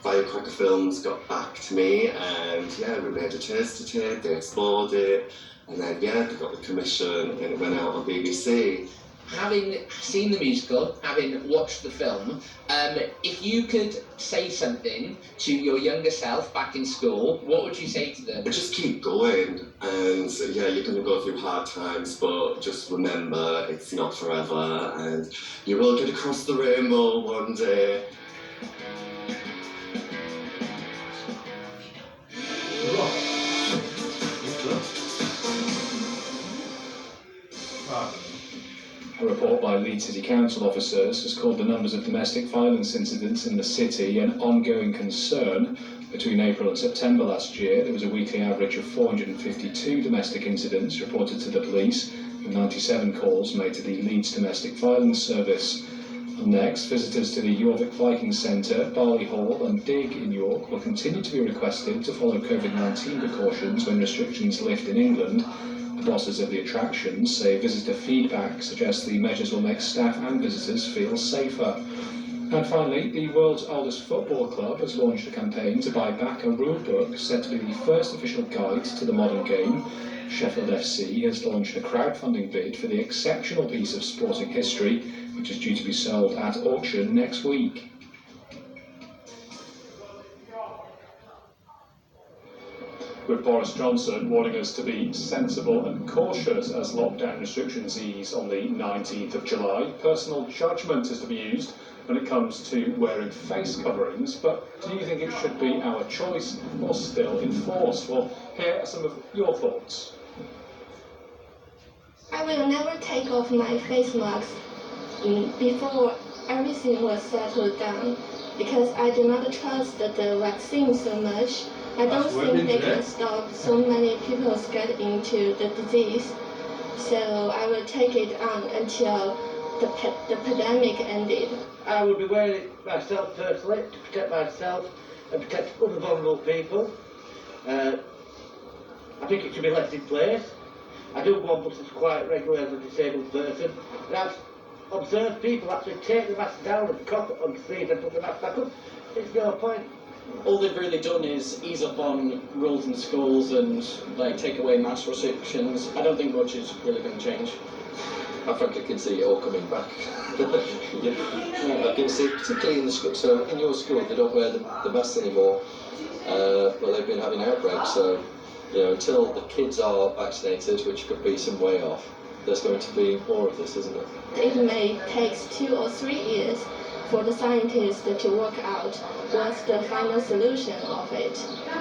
Firecracker Films got back to me, and yeah, we made a taster tape, they explored it, and then yeah, they got the commission and it went out on BBC. Having seen the musical, having watched the film, if you could say something to your younger self back in school, what would you say to them? Just keep going, and yeah, you're going to go through hard times, but just remember it's not forever, and you will get across the rainbow one day. A report by Leeds City Council officers has called the numbers of domestic violence incidents in the city an ongoing concern. Between April and September last year, there was a weekly average of 452 domestic incidents reported to the police, with 97 calls made to the Leeds Domestic Violence Service. Next, visitors to the York Viking Centre, Barley Hall and Dig in York will continue to be requested to follow COVID-19 precautions when restrictions lift in England. The bosses of the attractions say visitor feedback suggests the measures will make staff and visitors feel safer. And finally, the world's oldest football club has launched a campaign to buy back a rulebook said to be the first official guide to the modern game. Sheffield FC has launched a crowdfunding bid for the exceptional piece of sporting history, which is due to be sold at auction next week. With Boris Johnson warning us to be sensible and cautious as lockdown restrictions ease on the 19th of July. Personal judgment is to be used when it comes to wearing face coverings, but do you think it should be our choice or still enforced? Well, here are some of your thoughts. I will never take off my face mask before everything was settled down, because I do not trust the vaccine so much. I don't think they can stop so many people getting into the disease. So I will take it on until the pandemic ended. I will be wearing it myself personally to protect myself and protect other vulnerable people. I think it should be left in place. I do want buses quite regularly as a disabled person. And I've observed people actually take the mask down and cough on the sleeve and put the mask back up. It's no point. All they've really done is ease up on rules in schools and take away mask restrictions. I don't think much is really going to change. I frankly can see it all coming back. I can see, particularly in the school. So in your school, they don't wear the masks anymore, but they've been having outbreaks. So until the kids are vaccinated, which could be some way off, there's going to be more of this, isn't it? It may take 2 or 3 years for the scientists to work out what's the final solution of it.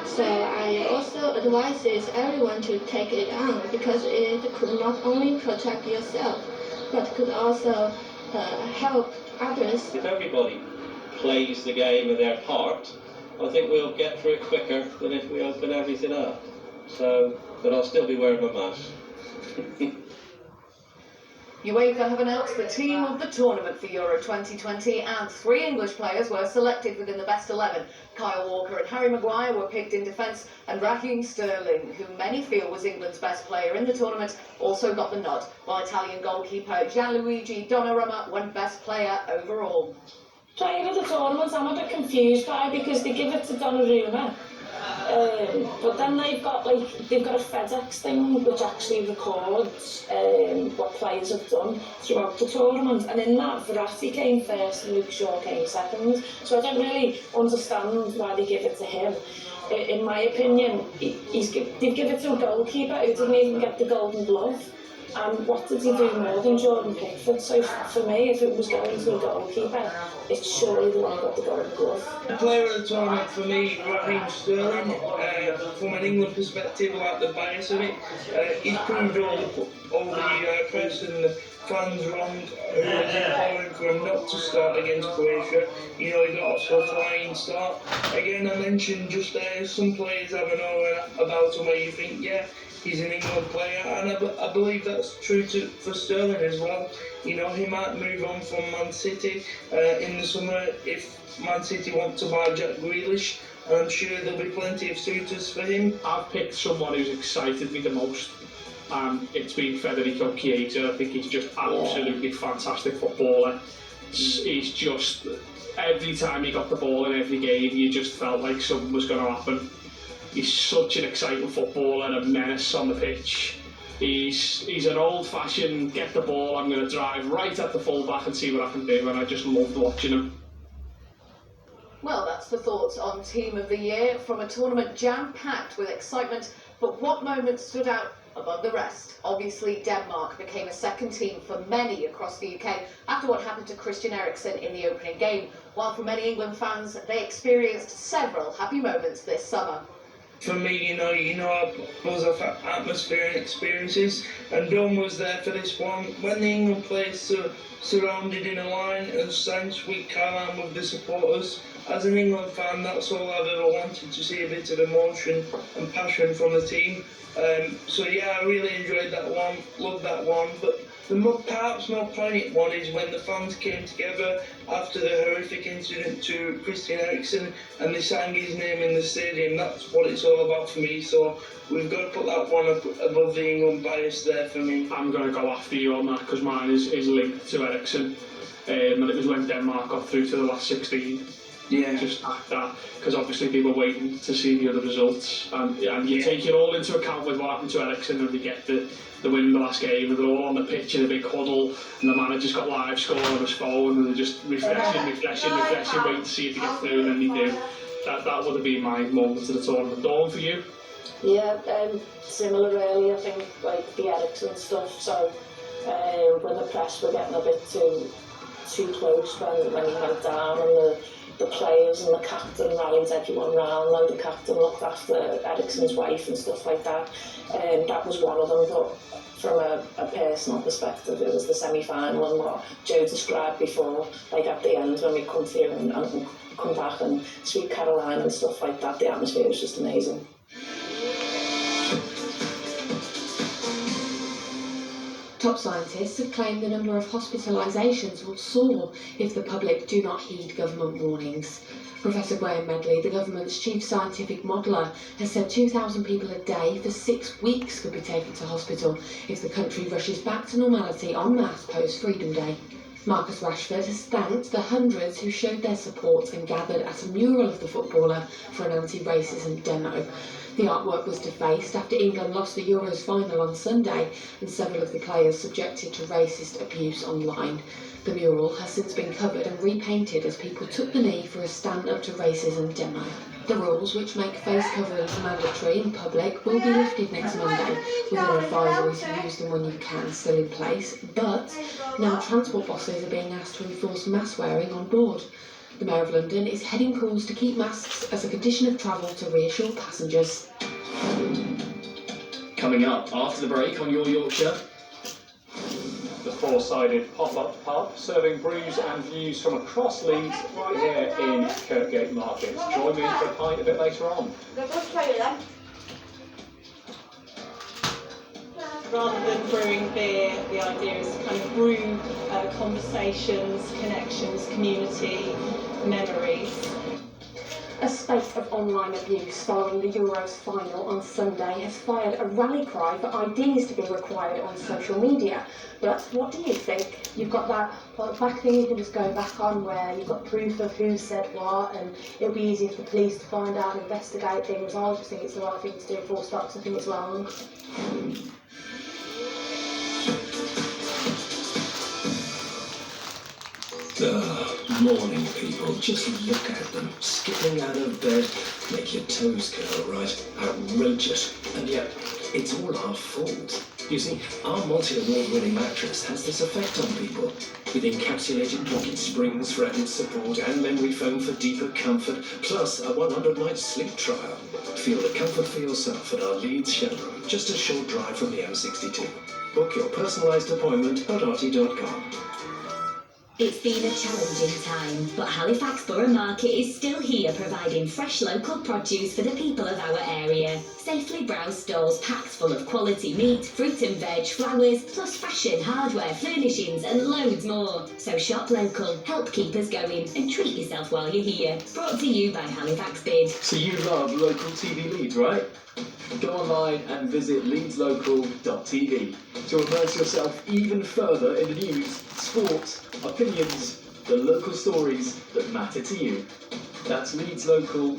So I also advise everyone to take it on, because it could not only protect yourself, but could also help others. If everybody plays the game of their part, I think we'll get through it quicker than if we open everything up. But I'll still be wearing my mask. UEFA have announced the team of the tournament for Euro 2020, and 3 English players were selected within the best 11. Kyle Walker and Harry Maguire were picked in defence, and Raheem Sterling, who many feel was England's best player in the tournament, also got the nod, while Italian goalkeeper Gianluigi Donnarumma won best player overall. Player of the tournament, I'm a bit confused by, because they give it to Donnarumma. But then they've got a FedEx thing which actually records what players have done throughout the tournament, and in that Verratti came first and Luke Shaw came second, so I don't really understand why they give it to him. In my opinion, they've given it to a goalkeeper who didn't even get the Golden Glove. And what did he do more than Jordan Pickford? So for me, if it was going to a goalkeeper, it's surely the one who got the Golden Glove. The player of the tournament for me, Raheem Sterling. From an England perspective, I like the bias of it. He's proved all the press and the fans wrong, who was imploring for him not to start against Croatia. He got off to a flying start. Again, I mentioned just there, some players have an aura about him where you think, yeah, he's an England player, and I believe that's true for Sterling as well. He might move on from Man City in the summer if Man City want to buy Jack Grealish, and I'm sure there'll be plenty of suitors for him. I've picked someone who's excited me the most, and it's been Federico Chiesa. I think he's just absolutely fantastic footballer. He's just every time he got the ball in every game, you just felt like something was going to happen. He's such an exciting footballer, a menace on the pitch. He's an old-fashioned, get the ball, I'm going to drive right at the full-back and see what I can do, and I just loved watching him. Well, that's the thoughts on Team of the Year from a tournament jam-packed with excitement, but what moment stood out above the rest? Obviously, Denmark became a second team for many across the UK after what happened to Christian Eriksen in the opening game, while for many England fans, they experienced several happy moments this summer. For me, you know, I buzz off atmosphere and experiences, and Don was there for this one. When the England players surrounded in a line and sang Sweet Caroline with the supporters, as an England fan, that's all I've ever wanted, to see a bit of emotion and passion from the team. So yeah, I really enjoyed that one, loved that one, but the perhaps more poignant one is when the fans came together after the horrific incident to Christian Eriksen and they sang his name in the stadium. That's what it's all about for me, so we've got to put that one up above the England bias there for me. I'm going to go after you on that because mine is linked to Eriksen, and it was when Denmark got through to the last 16. Yeah. Just like that, because obviously they were waiting to see the other results, and you take it all into account with what happened to Eriksen, and they get the win in the last game, and they're all on the pitch in a big huddle, and the manager's got live score on his phone, and they're just refreshing, waiting to see if they get through, and then they do. That would have been my moment of the tournament. Dawn, for you? Yeah, similar really, I think, like the Eriksen stuff, so when the press were getting a bit too close when he went down, and the players and the captain rallied everyone round, like the captain looked after Eriksen's wife and stuff like that. That was one of them, but from a personal perspective, it was the semi-final and what Joe described before, like at the end when we come through and come back and Sweet Caroline and stuff like that, the atmosphere was just amazing. Top scientists have claimed the number of hospitalisations will soar if the public do not heed government warnings. Professor Graham Medley, the government's chief scientific modeller, has said 2,000 people a day for 6 weeks could be taken to hospital if the country rushes back to normality en masse post-Freedom Day. Marcus Rashford has thanked the hundreds who showed their support and gathered at a mural of the footballer for an anti-racism demo. The artwork was defaced after England lost the Euros final on Sunday and several of the players subjected to racist abuse online. The mural has since been covered and repainted as people took the knee for a Stand Up to Racism demo. The rules, which make face coverings mandatory in public, will be lifted next Monday, with an advisory to use them when you can still in place, but now transport bosses are being asked to enforce mask wearing on board. The Mayor of London is heading calls to keep masks as a condition of travel to reassure passengers. Coming up after the break on Your Yorkshire. The four-sided pop-up pub, serving brews and views from across Leeds, right here in Kirkgate Market. Join me for a pint a bit later on. Rather than brewing beer, the idea is to kind of brew conversations, connections, community, memories. A spate of online abuse following the Euros final on Sunday has fired a rally cry for IDs to be required on social media. But what do you think? You've got that back thing you can just go back on where you've got proof of who said what, and it'll be easy for the police to find out and investigate things. I just think it's the right thing to do, full stop, so I think it's wrong. Morning, people. Just look at them, skipping out of bed, make your toes curl, right? Outrageous. And yet, it's all our fault. You see, our multi-award-winning mattress has this effect on people, with encapsulated pocket springs for added support and memory foam for deeper comfort, plus a 100-night sleep trial. Feel the comfort for yourself at our Leeds showroom, just a short drive from the M62. Book your personalised appointment at arty.com. It's been a challenging time, but Halifax Borough Market is still here providing fresh local produce for the people of our area. Safely browsed stalls packed full of quality meat, fruit and veg, flowers, plus fashion, hardware, furnishings and loads more. So shop local, help keep us going and treat yourself while you're here. Brought to you by Halifax Bid. So you love local TV Leeds, right? Go online and visit leedslocal.tv to immerse yourself even further in the news, sports, opinions the local stories that matter to you. That's Leeds Local